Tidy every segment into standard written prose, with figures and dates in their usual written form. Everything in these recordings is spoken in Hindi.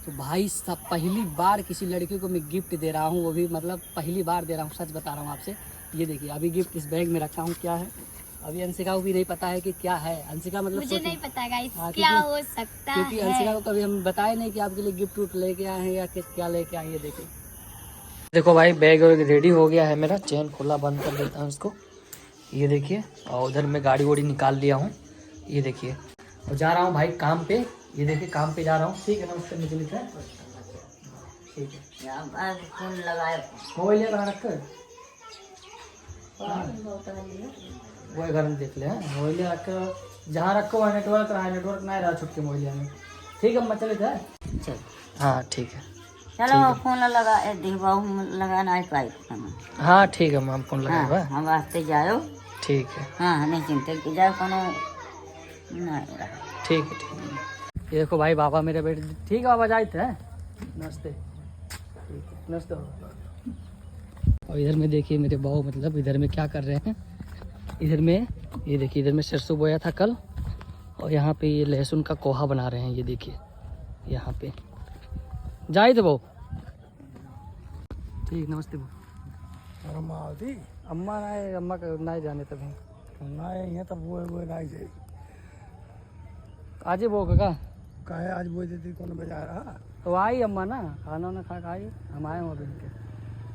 तो भाई साहब पहली बार किसी लड़की को मैं गिफ्ट दे रहा हूँ, वो भी मतलब पहली बार दे रहा हूँ, सच बता रहा हूँ आपसे। ये देखिए अभी गिफ्ट इस बैग में रखा हूँ, क्या है अभी अंशिका को भी नहीं पता है कि क्या है। अंशिका मतलब मुझे नहीं पता गाइस हाँ, क्या हो सकता क्योंकि है। अंशिका को कभी हम बताए नहीं कि आपके लिए गिफ्ट उट लेके आए हैं या क्या लेके आए। ये देखिए देखो भाई बैग रेडी हो गया है मेरा, चेन खोला बंद कर देता हूँ इसको। ये देखिए और उधर मैं गाड़ी वाड़ी निकाल लिया हूँ। ये देखिए और जा रहा हूँ भाई काम पे। ये देखिए काम पे जा रहा हूँ, ठीक है नमस्ते मुझे लिखा है, ठीक है। फोन लगाए मोबाइल कहाँ रख कर वो घर में देख ले। मोबाइल रख कर जहाँ रखो वहाँ नेटवर्क रहा है, नेटवर्क नहीं रहा छुटके मोबाइल में। ठीक है मैं चले जाए। चल हाँ ठीक है चलो फोन लगा देखो लगाना है पाइप। हाँ ठीक है मैम फोन लगाएगा। हम वास्ते जाओ ठीक है हाँ नहीं चिंता की जाओ कोनो ठीक है। ये देखो भाई बाबा मेरे बेटे, ठीक है बाबा जाते हैं, नमस्ते। ठीक है नमस्ते। और इधर में देखिए मेरे बहू मतलब इधर में क्या कर रहे हैं, इधर में ये देखिए इधर में सरसों बोया था कल, और यहाँ पे ये लहसुन का कोहा बना रहे हैं। ये देखिए यहाँ पे जाए थे वो। ठीक नमस्ते वो। अम्मा आती अम्मा ना अम्मा का ना जाने तभी ना यहाँ तब वो ना से आज वो का कहे आज बोल देती कौन बजा रहा। तो आई अम्मा ना खाना वाना खा के आई, हम आए हैं अभी उनके।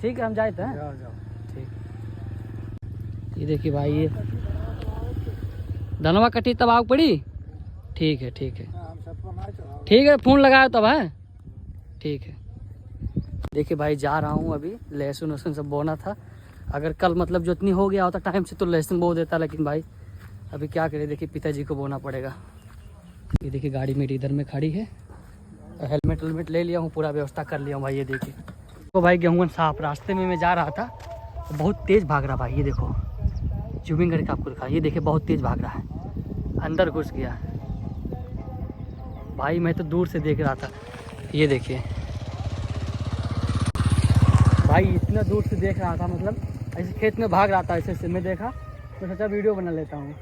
ठीक है हम जाते हैं। जाओ जाओ ठीक ये देखिए भाई ये धनवा कटी तब आग पड़ी। ठीक है हम सबको ना चलाओ। ठीक है फोन लगाया तब है। ठीक है देखिए भाई जा रहा हूँ अभी, लहसुन वहसुन सब बोना था। अगर कल मतलब जो इतनी हो गया होता टाइम से तो लहसुन बो देता, लेकिन भाई अभी क्या करें, देखिए पिताजी को बोना पड़ेगा। ये देखिए गाड़ी मेरी इधर में खड़ी है, हेलमेट वेलमेट ले लिया हूँ, पूरा व्यवस्था कर लिया हूँ भाई। ये देखिए तो भाई गेहूँ साफ रास्ते में मैं जा रहा था तो बहुत तेज़ भाग रहा भाई। ये देखो जूमिंग करके आपको दिखा, ये देखिए बहुत तेज़ भाग रहा है, अंदर घुस गया भाई। मैं तो दूर से देख रहा था, ये देखिए भाई इतना दूर से देख रहा था, मतलब ऐसे खेत में भाग रहा था, ऐसे मैं देखा तो सोचा वीडियो बना लेता हूँ।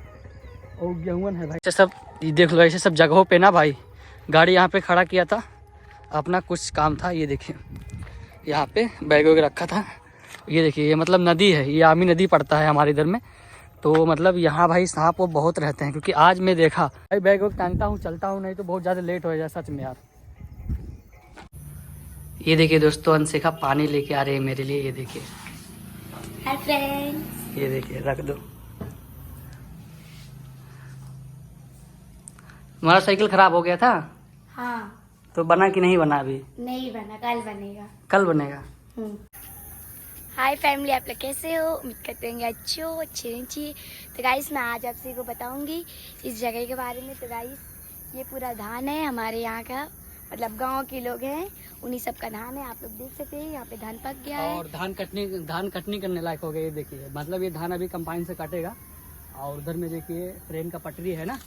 और गेहूँ है भाई सब, ये देख लो ऐसे सब जगहों पे ना भाई गाड़ी यहाँ पे खड़ा किया था, अपना कुछ काम था। ये देखिए यहाँ पे बैग वैग रखा था। ये देखिए ये मतलब नदी है, ये आमी नदी पड़ता है हमारे इधर में, तो मतलब यहाँ भाई सांप वो बहुत रहते हैं। क्योंकि आज मैं देखा भाई बैग वैग टांगता हूँ चलता हूँ, नहीं तो बहुत ज़्यादा लेट हो जाए सच में यार। ये देखिए दोस्तों अंशिका पानी लेके आ रही है मेरे लिए। ये देखिए हाय फ्रेंड्स। ये देखिए रख दो। तुम्हारा साइकिल खराब हो गया था हाँ तो बना कि नहीं बना अभी? नहीं बना, कल बनेगा। कल बनेगा। हाय फैमिली, आप लोग कैसे हो? उम्मीद करते हैं अच्छी। तो गाइस मैं आज आपसे को बताऊंगी इस जगह के बारे में। तो गाइस ये पूरा धान है हमारे यहाँ का, मतलब गांव के लोग हैं उन्हीं सब का धान है। आप लोग देख सकते हैं यहाँ पे धान पक गया है और धान कटनी करने लायक हो गया। ये देखिए मतलब ये धान अभी कंपाइन से काटेगा। और उधर में देखिए ट्रेन का पटरी है ना,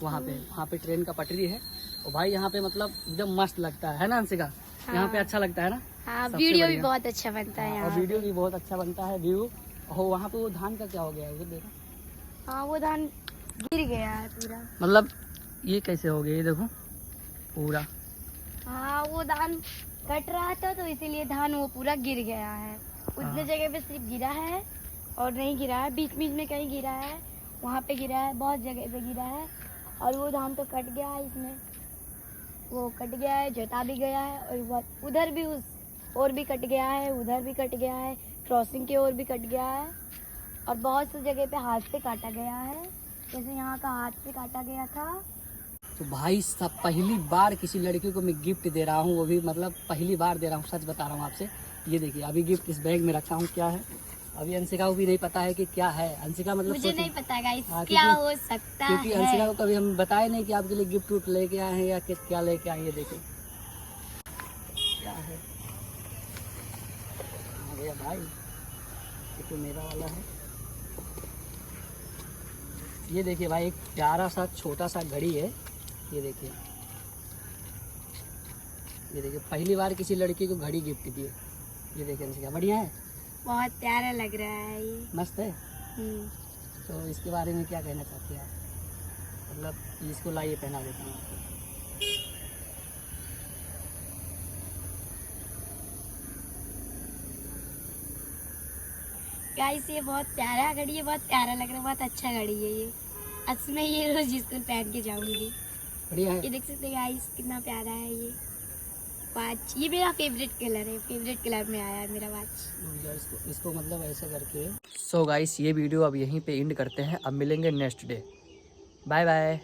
वहाँ पे ट्रेन का पटरी है। और भाई यहाँ पे मतलब एकदम मस्त लगता है ना अंशिका? हाँ। यहाँ पे अच्छा लगता है ना? हाँ वीडियो भी बहुत अच्छा बनता है और यहाँ वीडियो भी बहुत अच्छा बनता है, व्यू। और वहाँ पे वो धान का क्या हो गया है उधर देखो। हाँ वो धान गिर गया है पूरा। मतलब ये कैसे हो गया, ये देखो पूरा। हाँ वो धान कट रहा था तो इसीलिए धान वो पूरा गिर गया है। उतने जगह पे सिर्फ गिरा है और नहीं गिरा है, बीच बीच में कहीं गिरा है, वहाँ पे गिरा है, बहुत जगह पे गिरा है। और वो धान तो कट गया है, इसमें वो कट गया है, जोता भी गया है। और उधर भी और भी कट गया है, उधर भी कट गया है, क्रॉसिंग की ओर भी कट गया है। और बहुत सी जगह पे हाथ से काटा गया है, जैसे यहाँ का हाथ से काटा गया था। तो भाई साहब पहली बार किसी लड़की को मैं गिफ्ट दे रहा हूँ, वो भी मतलब पहली बार दे रहा हूँ, सच बता रहा हूँ आपसे। ये देखिए अभी गिफ्ट इस बैग में रखा हूँ, क्या है अभी अंशिका को भी नहीं पता है कि क्या है। अंशिका मतलब मुझे नहीं पता गाइस हाँ, क्या हो सकता क्योंकि है। अंशिका को कभी हम बताए नहीं कि आपके लिए गिफ्ट उट लेके आए हैं या क्या लेके आए। ये देखिए क्या है भैया भाई, ये तो मेरा वाला है। ये देखिए भाई एक प्यारा सा छोटा सा घड़ी है। ये देखिए पहली बार किसी लड़की को घड़ी गिफ्ट दी है। ये देखिए अंशिका बढ़िया है, बहुत प्यारा लग रहा है ये। मस्त है। तो इसके बारे में क्या कहना चाहते हैं आप? मतलब इसको लाइए पहना देता हूँ आपको। गाइस ये बहुत प्यारा घड़ी है, बहुत प्यारा लग रहा है, बहुत अच्छा घड़ी है ये। आज मैं ये रोज स्कूल पहन के जाऊंगी। बढ़िया है। ये देख सकते हैं गाइस कितना प्यारा है ये वॉच। ये मेरा फेवरेट कलर है, फेवरेट कलर में आया है मेरा वॉच। इसको मतलब ऐसे करके। सो गाइस ये वीडियो अब यहीं पे एंड करते हैं, अब मिलेंगे नेक्स्ट डे। Bye bye.